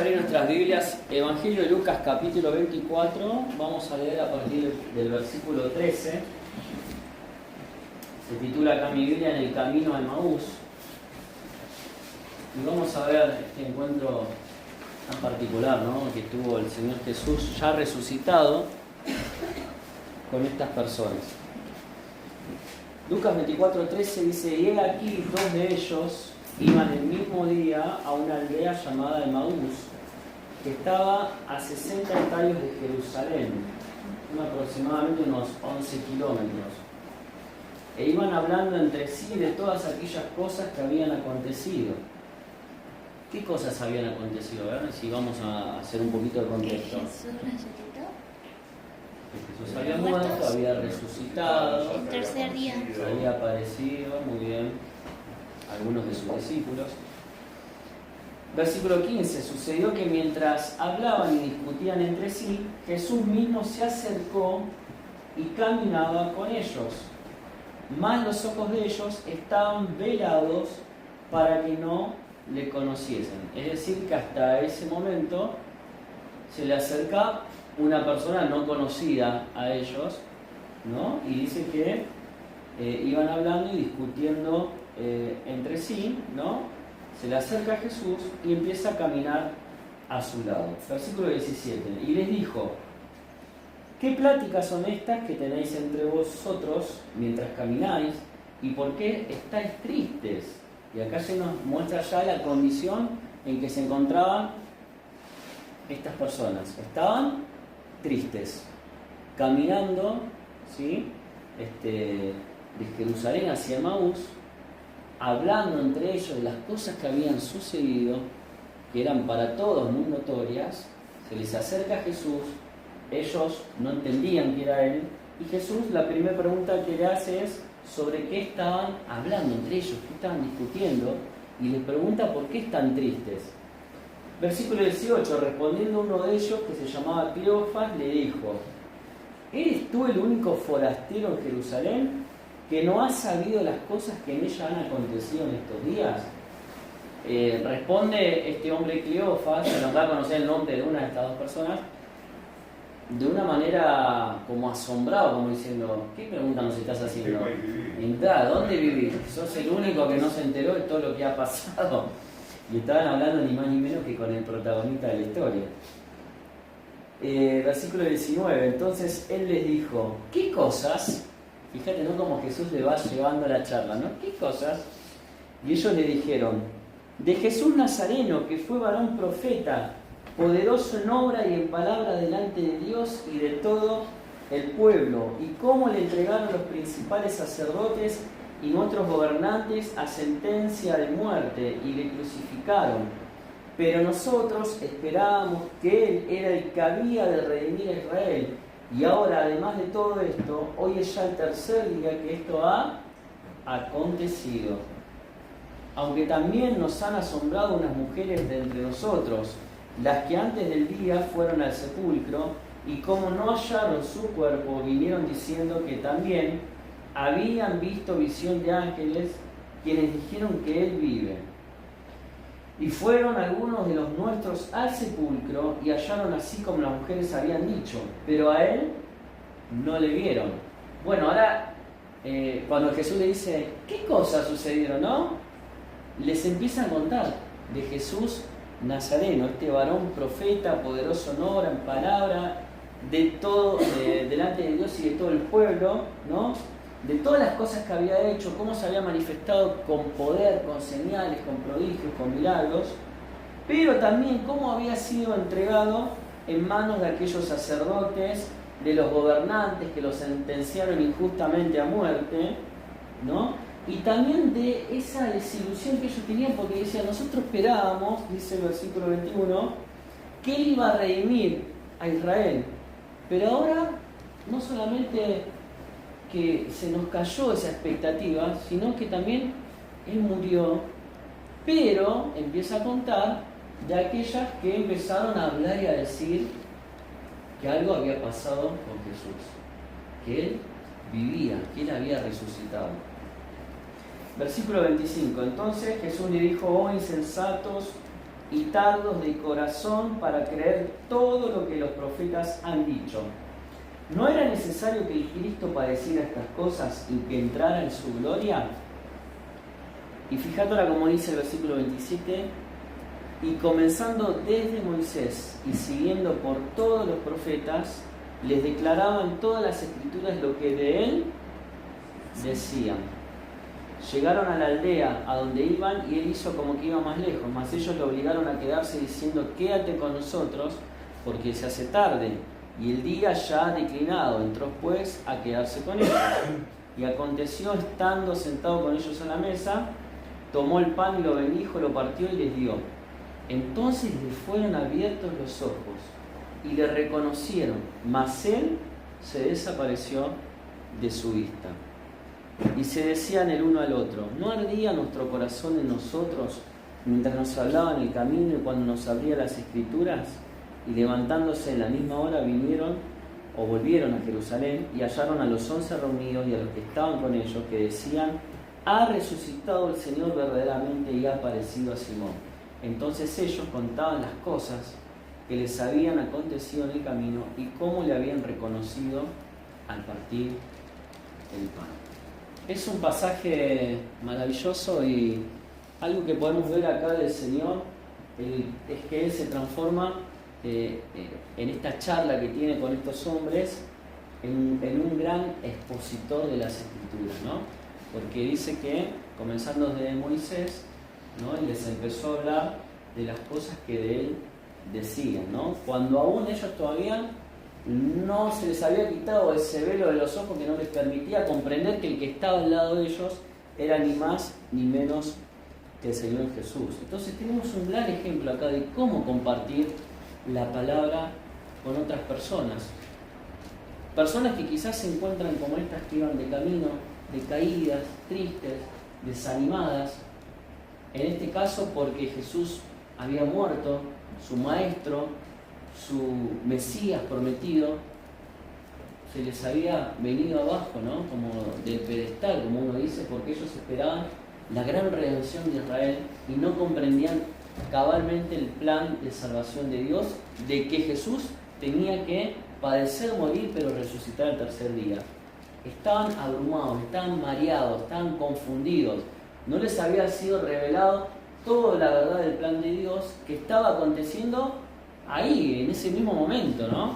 Nuestras Biblias, Evangelio de Lucas capítulo 24, vamos a leer a partir del versículo 13. Se titula acá mi Biblia, En el camino a Emaús. Y vamos a ver este encuentro tan particular, ¿no?, que tuvo el Señor Jesús ya resucitado con estas personas. Lucas 24:13 dice: y he aquí, dos de ellos iban el mismo día a una aldea llamada Emaús, que estaba a 60 estadios de Jerusalén, aproximadamente unos 11 kilómetros. E iban hablando entre sí de todas aquellas cosas que habían acontecido. ¿Qué cosas habían acontecido? A ver si vamos a hacer un poquito de contexto. Que Jesús había muerto, había resucitado, el tercer día había aparecido, muy bien, algunos de sus discípulos. Versículo 15, sucedió que mientras hablaban y discutían entre sí, Jesús mismo se acercó y caminaba con ellos. Mas los ojos de ellos estaban velados para que no le conociesen. Es decir, que hasta ese momento se le acerca una persona no conocida a ellos, ¿no? Y dice que iban hablando y discutiendo entre sí, ¿no? Se le acerca a Jesús y empieza a caminar a su lado. Versículo 17. Y les dijo: ¿qué pláticas son estas que tenéis entre vosotros mientras camináis? ¿Y por qué estáis tristes? Y acá se nos muestra ya la condición en que se encontraban estas personas. Estaban tristes, caminando, ¿sí?, de Jerusalén hacia Emaús, hablando entre ellos de las cosas que habían sucedido, que eran para todos muy notorias. Se les acerca a Jesús, ellos no entendían que era Él, y Jesús, la primera pregunta que le hace es sobre qué estaban hablando entre ellos, qué estaban discutiendo, y les pregunta por qué están tristes. Versículo 18, respondiendo uno de ellos, que se llamaba Cleofas, le dijo: ¿eres tú el único forastero en Jerusalén que no ha sabido las cosas que en ella han acontecido en estos días? Responde este hombre Cleofas, que nos da a conocer el nombre de una de estas dos personas, de una manera como asombrado, como diciendo: ¿qué pregunta nos estás haciendo? Entrá, ¿dónde vivís? Sos el único que no se enteró de todo lo que ha pasado. Y estaban hablando ni más ni menos que con el protagonista de la historia. Versículo 19, entonces él les dijo: ¿qué cosas? Fíjate, ¿no?, cómo Jesús le va llevando la charla, ¿no? ¿Qué cosas? Y ellos le dijeron: de Jesús Nazareno, que fue varón profeta, poderoso en obra y en palabra delante de Dios y de todo el pueblo, y cómo le entregaron los principales sacerdotes y nuestros gobernantes a sentencia de muerte y le crucificaron. Pero nosotros esperábamos que Él era el que había de redimir a Israel. Y ahora, además de todo esto, hoy es ya el tercer día que esto ha acontecido. Aunque también nos han asombrado unas mujeres de entre nosotros, las que antes del día fueron al sepulcro, y como no hallaron su cuerpo, vinieron diciendo que también habían visto visión de ángeles, quienes dijeron que Él vive. Y fueron algunos de los nuestros al sepulcro y hallaron así como las mujeres habían dicho, pero a Él no le vieron. Bueno, ahora cuando Jesús le dice: ¿qué cosas sucedieron?, ¿no?, les empieza a contar de Jesús Nazareno, este varón profeta, poderoso en obra, en palabra, de todo, delante de Dios y de todo el pueblo, ¿no?, de todas las cosas que había hecho, cómo se había manifestado con poder, con señales, con prodigios, con milagros, pero también cómo había sido entregado en manos de aquellos sacerdotes, de los gobernantes que lo sentenciaron injustamente a muerte, ¿no?, y también de esa desilusión que ellos tenían, porque decían, nosotros esperábamos, dice el versículo 21, que Él iba a redimir a Israel, pero ahora no solamente que se nos cayó esa expectativa, sino que también Él murió, pero empieza a contar de aquellas que empezaron a hablar y a decir que algo había pasado con Jesús, que Él vivía, que Él había resucitado. Versículo 25. Entonces Jesús le dijo: oh insensatos y tardos de corazón para creer todo lo que los profetas han dicho. ¿No era necesario que el Cristo padeciera estas cosas y que entrara en su gloria? Y fíjate ahora como dice el versículo 27, y comenzando desde Moisés y siguiendo por todos los profetas, les declaraban todas las escrituras lo que de él decían. Llegaron a la aldea a donde iban y él hizo como que iba más lejos, mas ellos lo obligaron a quedarse diciendo: quédate con nosotros porque se hace tarde y el día ya ha declinado. Entró pues a quedarse con ellos. Y aconteció, estando sentado con ellos a la mesa, tomó el pan y lo bendijo, lo partió y les dio. Entonces les fueron abiertos los ojos y le reconocieron, mas él se desapareció de su vista. Y se decían el uno al otro: ¿no ardía nuestro corazón en nosotros mientras nos hablaba en el camino y cuando nos abría las escrituras? Y levantándose en la misma hora vinieron o volvieron a Jerusalén y hallaron a los 11 reunidos y a los que estaban con ellos, que decían: ha resucitado el Señor verdaderamente y ha aparecido a Simón. Entonces ellos contaban las cosas que les habían acontecido en el camino y cómo le habían reconocido al partir el pan. Es un pasaje maravilloso y algo que podemos ver acá del Señor es que Él se transforma en esta charla que tiene con estos hombres en un gran expositor de las Escrituras, ¿no? Porque dice que, comenzando desde Moisés, ¿no?, Él les empezó a hablar de las cosas que de Él decían, ¿no? Cuando aún ellos todavía no se les había quitado ese velo de los ojos que no les permitía comprender que el que estaba al lado de ellos era ni más ni menos que el Señor Jesús. Entonces tenemos un gran ejemplo acá de cómo compartir la palabra con otras personas. Personas que quizás se encuentran como estas que iban de camino, decaídas, tristes, desanimadas. En este caso porque Jesús había muerto, su maestro, su Mesías prometido, se les había venido abajo, ¿no?, como del pedestal, como uno dice, porque ellos esperaban la gran redención de Israel y no comprendían cabalmente el plan de salvación de Dios, de que Jesús tenía que padecer, morir, pero resucitar al tercer día. Estaban abrumados, estaban mareados, estaban confundidos. No les había sido revelado toda la verdad del plan de Dios que estaba aconteciendo ahí, en ese mismo momento, ¿no?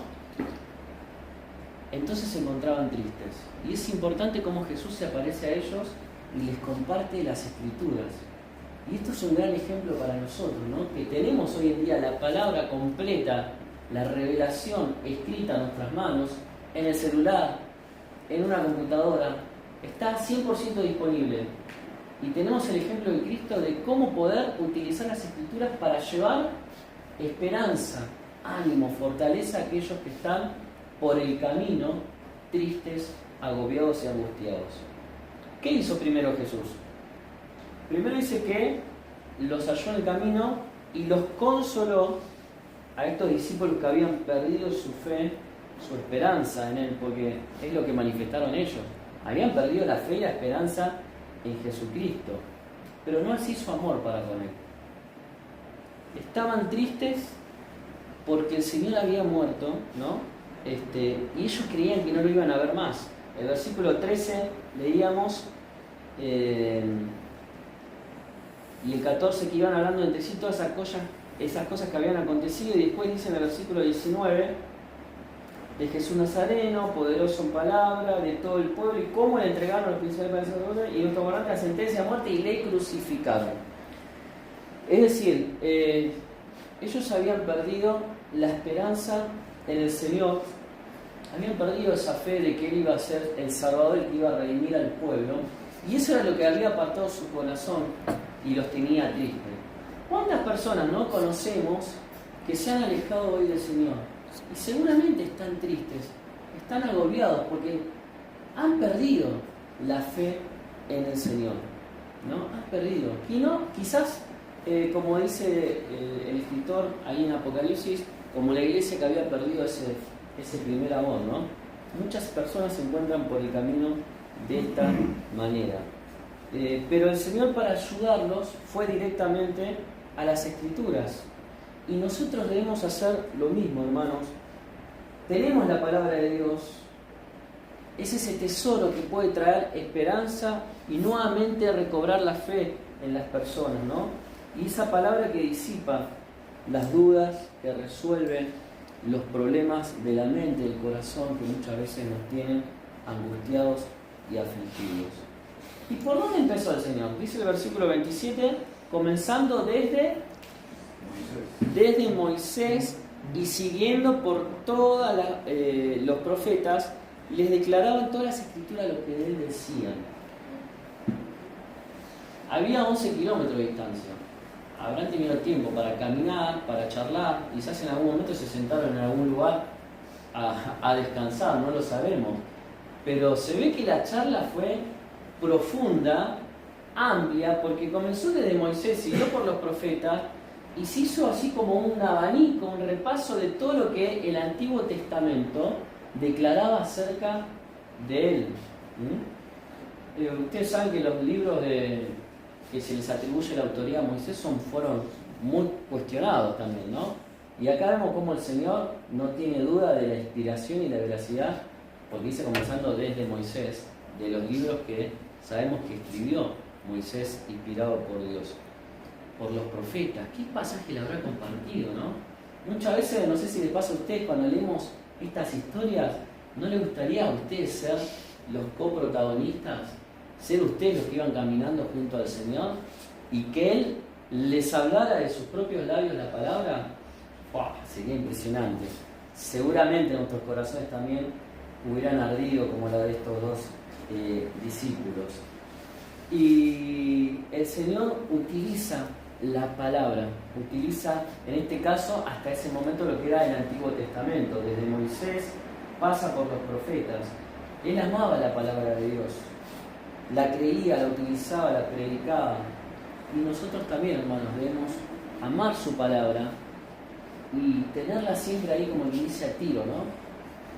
Entonces se encontraban tristes. Y es importante cómo Jesús se aparece a ellos y les comparte las Escrituras. Y esto es un gran ejemplo para nosotros, ¿no?, que tenemos hoy en día la palabra completa, la revelación escrita en nuestras manos, en el celular, en una computadora, está 100% disponible. Y tenemos el ejemplo de Cristo de cómo poder utilizar las Escrituras para llevar esperanza, ánimo, fortaleza a aquellos que están por el camino tristes, agobiados y angustiados. ¿Qué hizo primero Jesús? Primero dice que los halló en el camino y los consoló a estos discípulos que habían perdido su fe, su esperanza en Él, porque es lo que manifestaron ellos. Habían perdido la fe y la esperanza en Jesucristo, pero no así su amor para con Él. Estaban tristes porque el Señor había muerto, ¿no? Y ellos creían que no lo iban a ver más. El versículo 13 leíamos, y el 14, que iban hablando entre sí todas esas cosas que habían acontecido, y después dice en el versículo 19, de Jesús Nazareno, poderoso en palabra, de todo el pueblo, y cómo le entregaron a los principales sacerdotes y nuestro gobernante la sentencia de muerte y le crucificaron. Es decir, ellos habían perdido la esperanza en el Señor, habían perdido esa fe de que Él iba a ser el Salvador, que iba a redimir al pueblo, Y eso era lo que había apartado su corazón y los tenía tristes. ¿Cuántas personas no conocemos que se han alejado hoy del Señor? Y seguramente están tristes, están agobiados porque han perdido la fe en el Señor, ¿no? Han perdido. Y no, quizás, como dice el escritor ahí en Apocalipsis, como la iglesia que había perdido ese primer amor, ¿no? Muchas personas se encuentran por el camino de esta manera. Pero el Señor, para ayudarlos, fue directamente a las Escrituras. Y nosotros debemos hacer lo mismo, hermanos. Tenemos la palabra de Dios. Es ese tesoro que puede traer esperanza y nuevamente recobrar la fe en las personas, ¿no? Y esa palabra que disipa las dudas, que resuelve los problemas de la mente, del corazón, que muchas veces nos tienen angustiados y afligidos. ¿Y por dónde empezó el Señor? Dice el versículo 27, comenzando desde Moisés y siguiendo por todos los profetas, les declaraban todas las escrituras lo que de él decían. Había 11 kilómetros de distancia. Habrán tenido tiempo para caminar, para charlar, quizás en algún momento se sentaron en algún lugar a descansar, no lo sabemos. Pero se ve que la charla fue profunda, amplia, porque comenzó desde Moisés, siguió por los profetas y se hizo así como un abanico, un repaso de todo lo que el Antiguo Testamento declaraba acerca de él. Ustedes saben que los libros que se les atribuye la autoría a Moisés fueron muy cuestionados también, ¿no? Y acá vemos cómo el Señor no tiene duda de la inspiración y la veracidad, porque dice comenzando desde Moisés, de los libros que sabemos que escribió Moisés inspirado por Dios, por los profetas. ¿Qué pasaje le habrá compartido, no? Muchas veces, no sé si les pasa a ustedes, cuando leemos estas historias, ¿no les gustaría a ustedes ser los coprotagonistas? Ser ustedes los que iban caminando junto al Señor y que Él les hablara de sus propios labios la palabra. ¡Wow! Sería impresionante. Seguramente nuestros corazones también hubieran ardido como la de estos dos discípulos. Y el Señor utiliza la palabra, utiliza en este caso hasta ese momento lo que era el Antiguo Testamento, desde Moisés pasa por los profetas. Él amaba la palabra de Dios, la creía, la utilizaba, la predicaba. Y nosotros también, hermanos, debemos amar su palabra y tenerla siempre ahí, como que dice, a tiro, ¿no?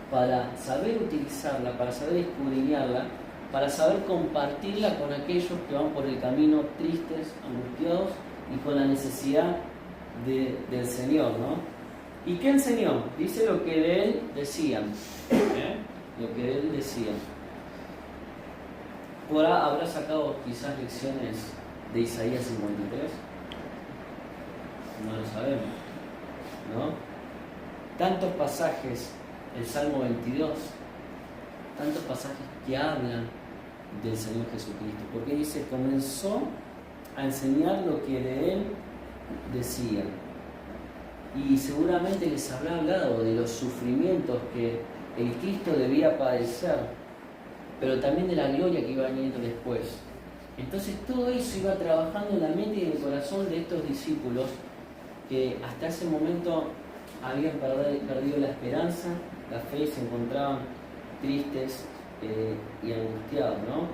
Para saber utilizarla, para saber escudriñarla, para saber compartirla con aquellos que van por el camino tristes, angustiados y con la necesidad del Señor, ¿no? ¿Y qué enseñó? Dice lo que de él decían. Lo que de él decían. ¿Habrá sacado quizás lecciones de Isaías 53? No lo sabemos, ¿no? Tantos pasajes, el Salmo 22, tantos pasajes que hablan del Señor Jesucristo, porque dice, comenzó a enseñar lo que de él decían, y seguramente les habrá hablado de los sufrimientos que el Cristo debía padecer, pero también de la gloria que iba viniendo después. Entonces todo eso iba trabajando en la mente y en el corazón de estos discípulos que hasta ese momento habían perdido la esperanza, la fe, y se encontraban tristes y angustiados, ¿no?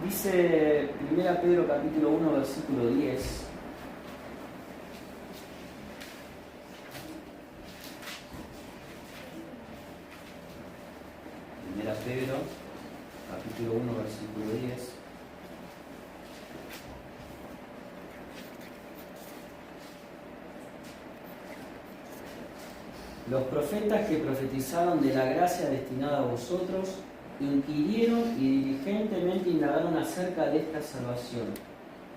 Dice 1 Pedro capítulo 1 versículo 10. Pedro, capítulo 1, versículo 10. Los profetas que profetizaron de la gracia destinada a vosotros, inquirieron y diligentemente indagaron acerca de esta salvación,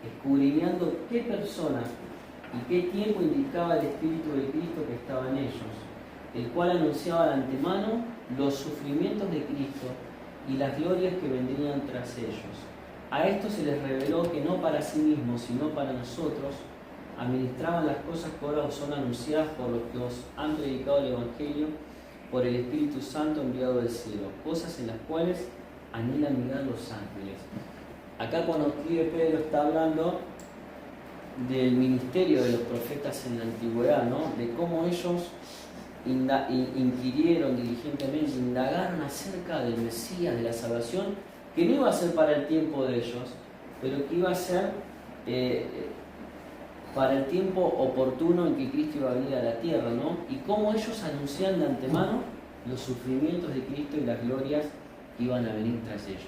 escudriñando qué persona y qué tiempo indicaba el Espíritu de Cristo que estaba en ellos, el cual anunciaba de antemano los sufrimientos de Cristo y las glorias que vendrían tras ellos. A esto se les reveló que no para sí mismos, sino para nosotros, administraban las cosas que ahora os son anunciadas por los que os han predicado el Evangelio por el Espíritu Santo enviado del cielo, cosas en las cuales anhelan mirar los ángeles. Acá cuando escribe Pedro está hablando del ministerio de los profetas en la antigüedad, ¿no? De cómo ellos inquirieron diligentemente, indagaron acerca del Mesías, de la salvación, que no iba a ser para el tiempo de ellos, pero que iba a ser para el tiempo oportuno en que Cristo iba a venir a la tierra, ¿no? Y cómo ellos anuncian de antemano los sufrimientos de Cristo y las glorias que iban a venir tras ellos.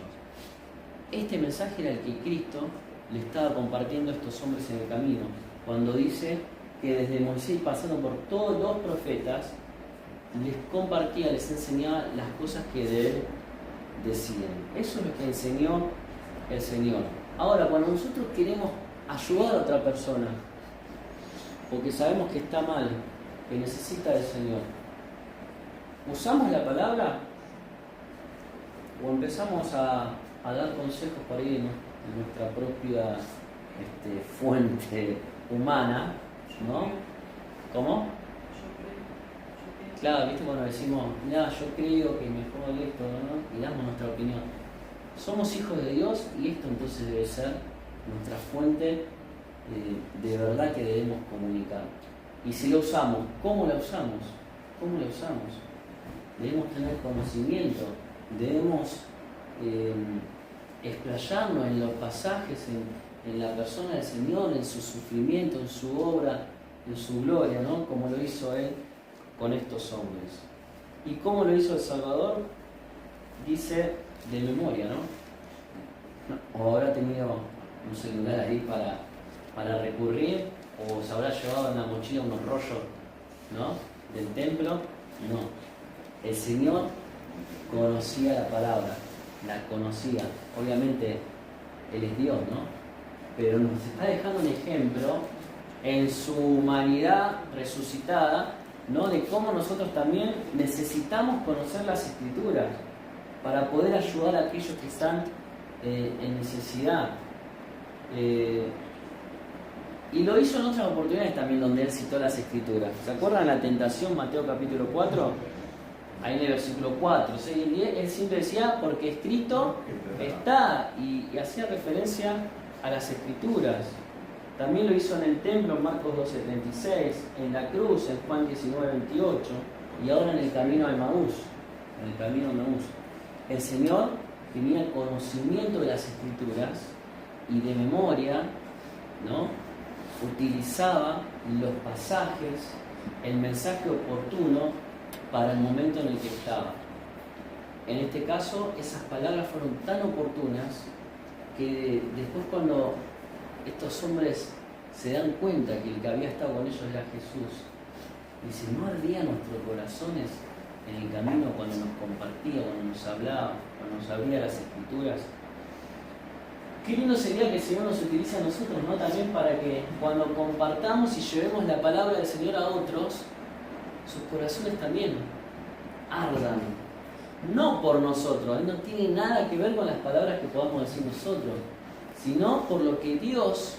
Este mensaje era el que Cristo le estaba compartiendo a estos hombres en el camino, cuando dice que desde Moisés pasando por todos los profetas, les compartía, les enseñaba las cosas que de él decían. Eso es lo que enseñó el Señor. Ahora, cuando nosotros queremos ayudar a otra persona, porque sabemos que está mal, que necesita del Señor, ¿usamos la palabra o empezamos a dar consejos por ahí en nuestra propia fuente humana, ¿no? ¿Cómo? Claro, ¿viste? Cuando decimos, mira, yo creo que mejor esto, ¿no? Y damos nuestra opinión. Somos hijos de Dios y esto entonces debe ser nuestra fuente de verdad que debemos comunicar. Y si la usamos, ¿cómo la usamos? ¿Cómo la usamos? Debemos tener conocimiento, debemos explayarnos en los pasajes, en la persona del Señor, en su sufrimiento, en su obra, en su gloria, ¿no? Como lo hizo Él con estos hombres. ¿Y cómo lo hizo el Salvador? Dice de memoria, ¿no? O habrá tenido un celular ahí para recurrir, o se habrá llevado en la mochila unos rollos, ¿no? Del templo. No. El Señor conocía la palabra, la conocía. Obviamente, Él es Dios, ¿no? Pero nos está dejando un ejemplo en su humanidad resucitada, ¿no? De cómo nosotros también necesitamos conocer las Escrituras para poder ayudar a aquellos que están en necesidad. Y lo hizo en otras oportunidades también donde Él citó las Escrituras. ¿Se acuerdan la tentación, Mateo capítulo 4? Ahí en el versículo 4, 6 y 10, Él siempre decía, porque escrito está, y hacía referencia a las Escrituras. También lo hizo en el templo, en Marcos 12:36, en la cruz, en Juan 19:28, y ahora en el camino a Emaús. En el camino a Emaús. El Señor tenía conocimiento de las Escrituras y de memoria, ¿no? Utilizaba los pasajes, el mensaje oportuno para el momento en el que estaba. En este caso, esas palabras fueron tan oportunas que después, cuando estos hombres se dan cuenta que el que había estado con ellos era Jesús, dicen, ¿no ardían nuestros corazones en el camino cuando nos compartía, cuando nos hablaba, cuando nos abría las Escrituras? Qué lindo sería que el Señor nos utilice a nosotros, ¿no? También para que cuando compartamos y llevemos la palabra del Señor a otros, sus corazones también ardan. No por nosotros, no tiene nada que ver con las palabras que podamos decir nosotros, sino por lo que Dios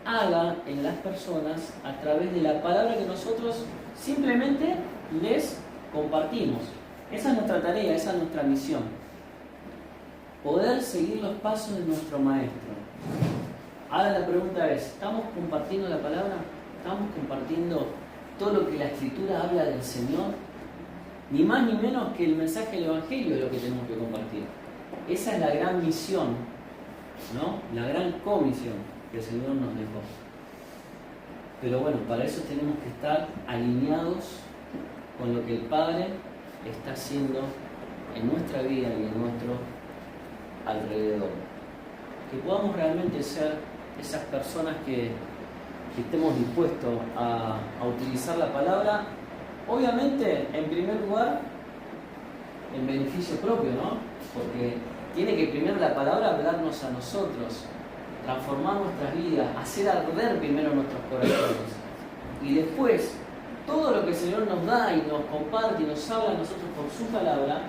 haga en las personas a través de la palabra que nosotros simplemente les compartimos. Esa es nuestra tarea, esa es nuestra misión. Poder seguir los pasos de nuestro Maestro. Ahora la pregunta es, ¿estamos compartiendo la palabra? ¿Estamos compartiendo todo lo que la Escritura habla del Señor? Ni más ni menos que el mensaje del Evangelio es lo que tenemos que compartir. Esa es la gran misión, ¿no? La gran comisión que el Señor nos dejó. Pero bueno, para eso tenemos que estar alineados con lo que el Padre está haciendo en nuestra vida y en nuestro alrededor. Que podamos realmente ser esas personas que estemos dispuestos a utilizar la palabra, obviamente, en primer lugar, en beneficio propio, ¿no? Porque tiene que primero la palabra hablarnos a nosotros, transformar nuestras vidas, hacer arder primero nuestros corazones. Y después, todo lo que el Señor nos da y nos comparte y nos habla a nosotros por su palabra,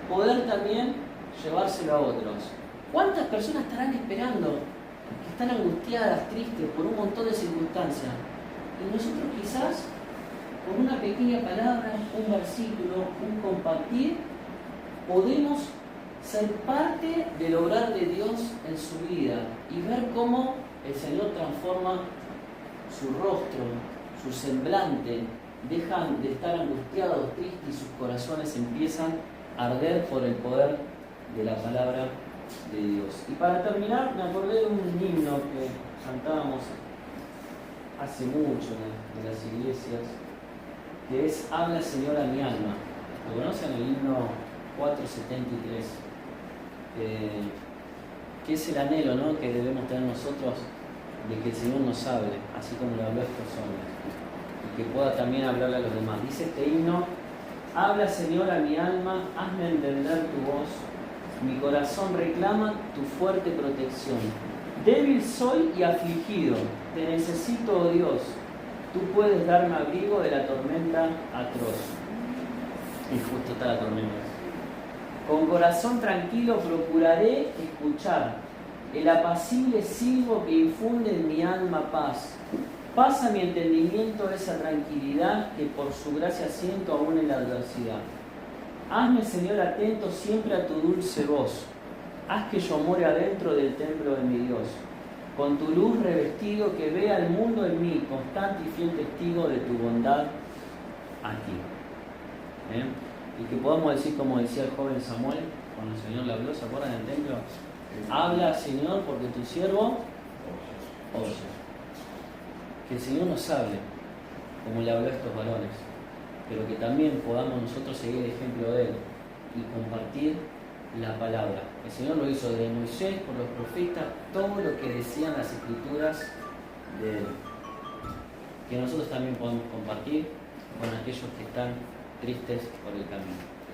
poder también llevárselo a otros. ¿Cuántas personas estarán esperando, que están angustiadas, tristes por un montón de circunstancias? Y nosotros quizás, con una pequeña palabra, un versículo, un compartir, podemos ser parte del obrar de Dios en su vida y ver cómo el Señor transforma su rostro, su semblante, dejan de estar angustiados, tristes y sus corazones empiezan a arder por el poder de la palabra de Dios. Y para terminar, me acordé de un himno que cantábamos hace mucho en las iglesias, que es Habla Señor a mi alma. ¿Lo conocen? El himno 473, que es el anhelo, ¿no?, que debemos tener nosotros de que el Señor nos hable, así como le habló a estos hombres, y que pueda también hablarle a los demás. Dice este himno: Habla Señor a mi alma, hazme entender tu voz, mi corazón reclama tu fuerte protección. Débil soy y afligido, te necesito, oh Dios, tú puedes darme abrigo de la tormenta atroz. Y justo está la tormenta. Con corazón tranquilo procuraré escuchar el apacible silbo que infunde en mi alma paz. Pasa mi entendimiento esa tranquilidad que por su gracia siento aún en la adversidad. Hazme, Señor, atento siempre a tu dulce voz. Haz que yo more adentro del templo de mi Dios. Con tu luz revestido, que vea el mundo en mí, constante y fiel testigo de tu bondad aquí. Y que podamos decir, como decía el joven Samuel, cuando el Señor le habló, ¿se acuerdan del templo? Habla, Señor, porque tu siervo oye. Que el Señor nos hable, como le habló a estos varones, pero que también podamos nosotros seguir el ejemplo de Él y compartir la palabra. El Señor lo hizo desde Moisés, por los profetas, todo lo que decían las Escrituras de Él. Que nosotros también podamos compartir con aquellos que están tristes por el camino. Que